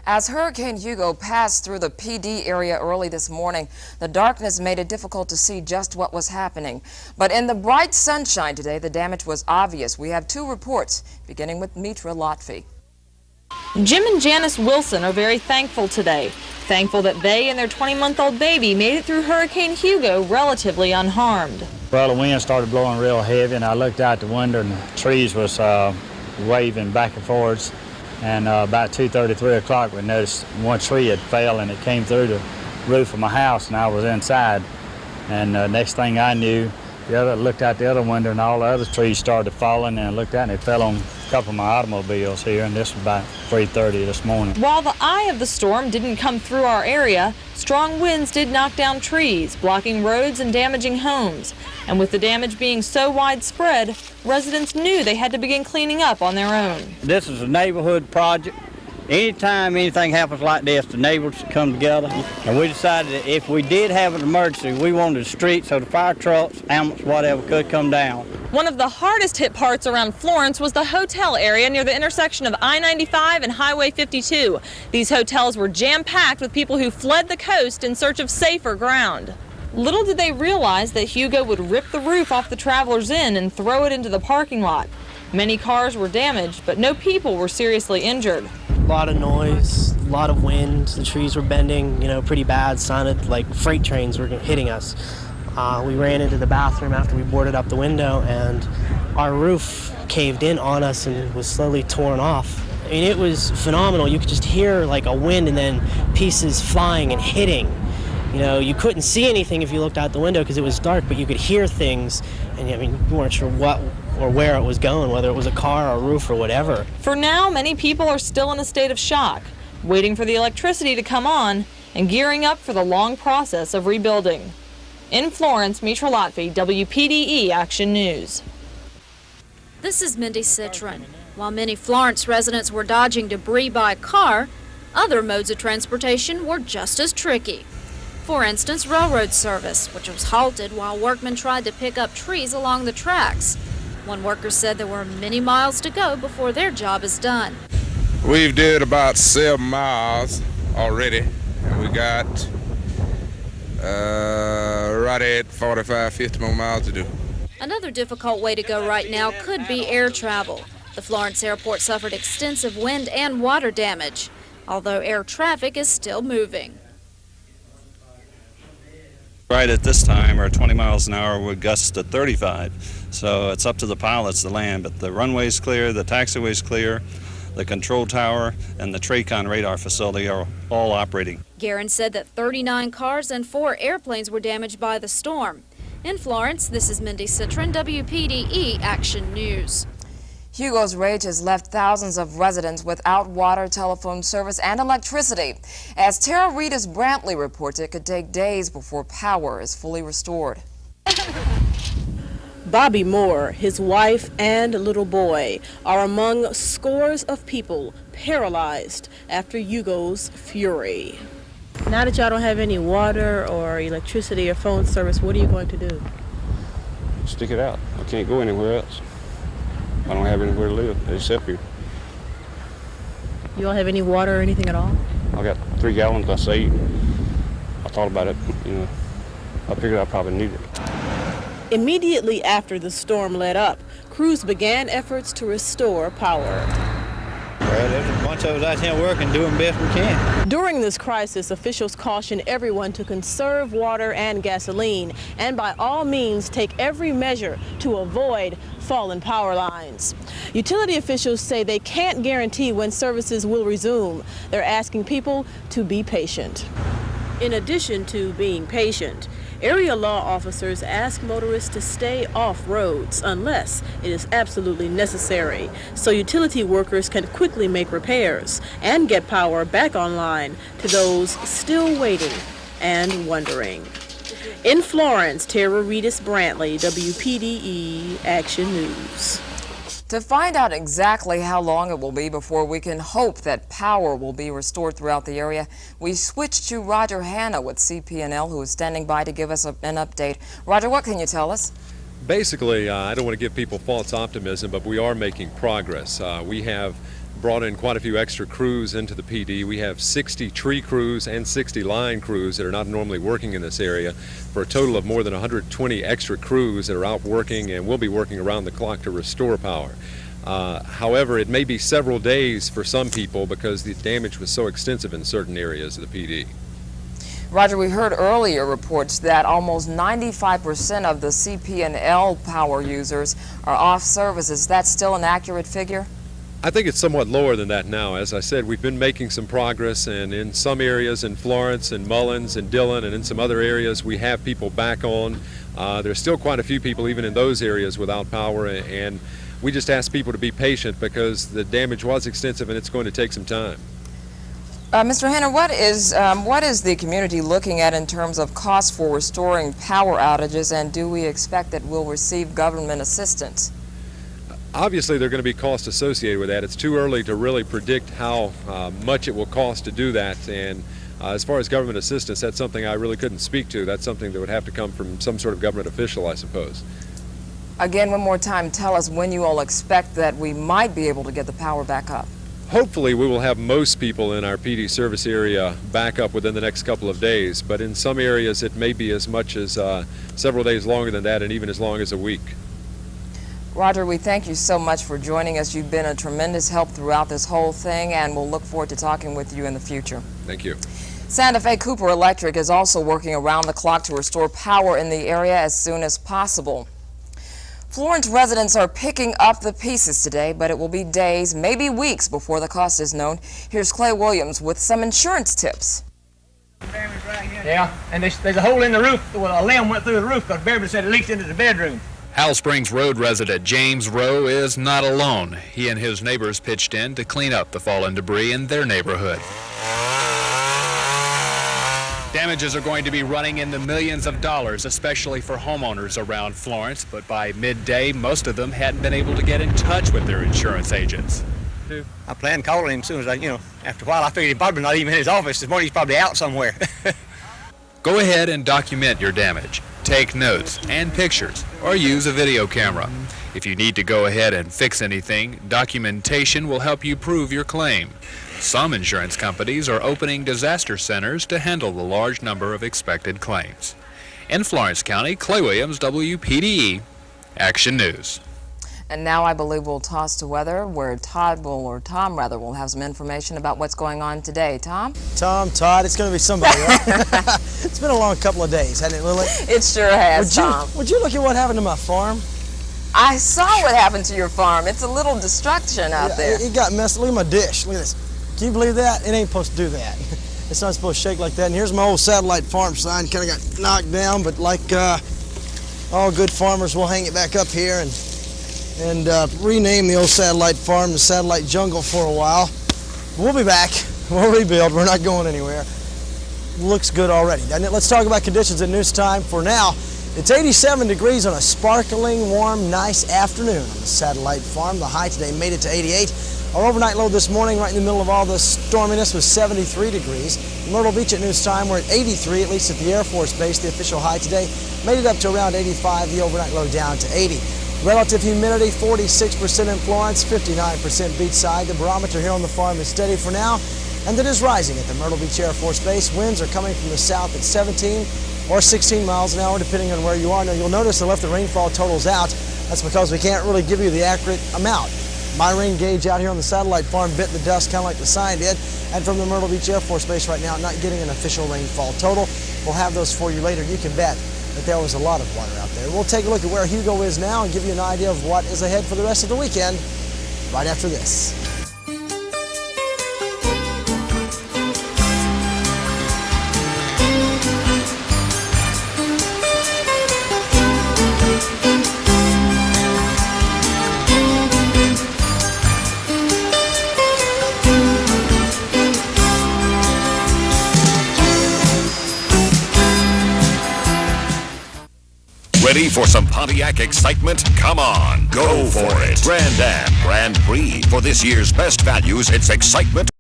As Hurricane Hugo passed through the PD area early this morning, the darkness made it difficult to see just what was happening. But in the bright sunshine today, the damage was obvious. We have two reports, beginning with Mitra Lotfi. Jim and Janice Wilson are very thankful today. Thankful that they and their 20-month-old baby made it through Hurricane Hugo relatively unharmed. Well, the wind started blowing real heavy, and I looked out the window, and the trees was waving back and forwards. And about 2:30, 3 o'clock, we noticed one tree had fell, and it came through the roof of my house, and I was inside. And next thing I knew, looked out the other window, and all the other trees started falling, and I looked out, and it fell on a couple of my automobiles here, and this was about 3:30 this morning. While the eye of the storm didn't come through our area, strong winds did knock down trees, blocking roads and damaging homes. And with the damage being so widespread, residents knew they had to begin cleaning up on their own. This is a neighborhood project. Anytime anything happens like this, the neighbors come together, and we decided that if we did have an emergency, we wanted the street so the fire trucks, ambulance, whatever, could come down. One of the hardest hit parts around Florence was the hotel area near the intersection of I-95 and Highway 52. These hotels were jam-packed with people who fled the coast in search of safer ground. Little did they realize that Hugo would rip the roof off the Travelers Inn and throw it into the parking lot. Many cars were damaged, but no people were seriously injured. A lot of noise, a lot of wind, the trees were bending, pretty bad, sounded like freight trains were hitting us. We ran into the bathroom after we boarded up the window, and our roof caved in on us and was slowly torn off. I mean, it was phenomenal. You could just hear like a wind and then pieces flying and hitting. You couldn't see anything if you looked out the window because it was dark, but you could hear things, and you weren't sure what or where it was going, whether it was a car or a roof or whatever. For now, many people are still in a state of shock, waiting for the electricity to come on and gearing up for the long process of rebuilding. In Florence, Mitra Lotfi, Wpde Action News. This is Mindy Citron. While many Florence residents were dodging debris by car, other modes of transportation were just as tricky. For instance, railroad service, which was halted while workmen tried to pick up trees along the tracks. One worker said there were many miles to go before their job is done. We've did about 7 miles already, and we got right at 45, 50 more miles to do. Another difficult way to go right now could be air travel. The Florence airport suffered extensive wind and water damage, although air traffic is still moving. Right at this time, our 20 miles an hour would gust to 35. So it's up to the pilots to land, but the runway's clear, the taxiway's clear, the control tower, and the TRACON radar facility are all operating. Guerin said that 39 cars and 4 airplanes were damaged by the storm. In Florence, this is Mindy Citron, Wpde Action News. Hugo's rage has left thousands of residents without water, telephone service, and electricity. As Tara Reedus Brantley reports, it could take days before power is fully restored. Bobby Moore, his wife, and little boy are among scores of people paralyzed after Hugo's fury. Now that y'all don't have any water or electricity or phone service, what are you going to do? Stick it out. I can't go anywhere else. I don't have anywhere to live except here. You don't have any water or anything at all? I got 3 gallons, I saved. I thought about it, I figured I probably need it. Immediately after the storm let up, crews began efforts to restore power. Well, there's a bunch of us out here working, doing the best we can. During this crisis, officials caution everyone to conserve water and gasoline, and by all means take every measure to avoid fallen power lines. Utility officials say they can't guarantee when services will resume. They're asking people to be patient. In addition to being patient, area law officers ask motorists to stay off roads unless it is absolutely necessary, so utility workers can quickly make repairs and get power back online to those still waiting and wondering. In Florence, Tara Reedus Brantley, Wpde Action News. To find out exactly how long it will be before we can hope that power will be restored throughout the area, we switch to Roger Hanna with CP&L, who is standing by to give us an update. Roger, what can you tell us? Basically, I don't want to give people false optimism, but we are making progress. We have brought in quite a few extra crews into the PD. We have 60 tree crews and 60 line crews that are not normally working in this area, for a total of more than 120 extra crews that are out working and will be working around the clock to restore power. However, it may be several days for some people because the damage was so extensive in certain areas of the PD. Roger, we heard earlier reports that almost 95% of the CP&L power users are off service. Is that still an accurate figure? I think it's somewhat lower than that now. As I said, we've been making some progress, and in some areas in Florence and Mullins and Dillon and in some other areas we have people back on. There's still quite a few people even in those areas without power, and we just ask people to be patient because the damage was extensive and it's going to take some time. Mr. Henner, what is the community looking at in terms of costs for restoring power outages, and do we expect that we'll receive government assistance? Obviously, there are going to be costs associated with that. It's too early to really predict how much it will cost to do that, and as far as government assistance, that's something I really couldn't speak to. That's something that would have to come from some sort of government official, I suppose. Again, one more time, tell us when you all expect that we might be able to get the power back up. Hopefully we will have most people in our PD service area back up within the next couple of days, but in some areas it may be as much as several days longer than that, and even as long as a week. Roger, we thank you so much for joining us. You've been a tremendous help throughout this whole thing, and we'll look forward to talking with you in the future. Thank you. Santa Fe Cooper Electric is also working around the clock to restore power in the area as soon as possible. Florence residents are picking up the pieces today, but it will be days, maybe weeks, before the cost is known. Here's Clay Williams with some insurance tips. Yeah, and there's a hole in the roof where a limb went through the roof because Beverly said it leaked into the bedroom. Howell Springs Road resident James Rowe is not alone. He and his neighbors pitched in to clean up the fallen debris in their neighborhood. Damages are going to be running in the millions of dollars, especially for homeowners around Florence, but by midday, most of them hadn't been able to get in touch with their insurance agents. I planned calling him as soon as after a while I figured he's probably not even in his office this morning, he's probably out somewhere. Go ahead and document your damage. Take notes and pictures, or use a video camera. If you need to go ahead and fix anything, documentation will help you prove your claim. Some insurance companies are opening disaster centers to handle the large number of expected claims. In Florence County, Clay Williams, Wpde, Action News. And now I believe we'll toss to weather, where Tom will have some information about what's going on today. Todd, it's going to be somebody, right? It's been a long couple of days, hasn't it, Lily? It sure has, Tom. Would you look at what happened to my farm? I saw what happened to your farm. It's a little destruction out there. It got messed. Look at my dish. Look at this. Can you believe that? It ain't supposed to do that. It's not supposed to shake like that. And here's my old satellite farm sign. Kind of got knocked down, but like all good farmers, we'll hang it back up here and rename the old satellite farm to Satellite Jungle for a while. We'll be back. We'll rebuild. We're not going anywhere. Looks good already, doesn't it? Let's talk about conditions at news time. For now, it's 87 degrees on a sparkling, warm, nice afternoon on the satellite farm. The high today made it to 88. Our overnight low this morning, right in the middle of all the storminess, was 73 degrees. Myrtle Beach at news time, we're at 83, at least at the Air Force Base. The official high today made it up to around 85. The overnight low down to 80. Relative humidity, 46% in Florence, 59% beachside. The barometer here on the farm is steady for now, and it is rising at the Myrtle Beach Air Force Base. Winds are coming from the south at 17 or 16 miles an hour, depending on where you are. Now, you'll notice I left the rainfall totals out. That's because we can't really give you the accurate amount. My rain gauge out here on the satellite farm bit the dust kind of like the sign did. And from the Myrtle Beach Air Force Base right now, not getting an official rainfall total. We'll have those for you later. You can bet that there was a lot of water out there. We'll take a look at where Hugo is now and give you an idea of what is ahead for the rest of the weekend right after this. Ready for some Pontiac excitement? Come on, go for it. Grand Am Grand Prix. For this year's best values, it's excitement.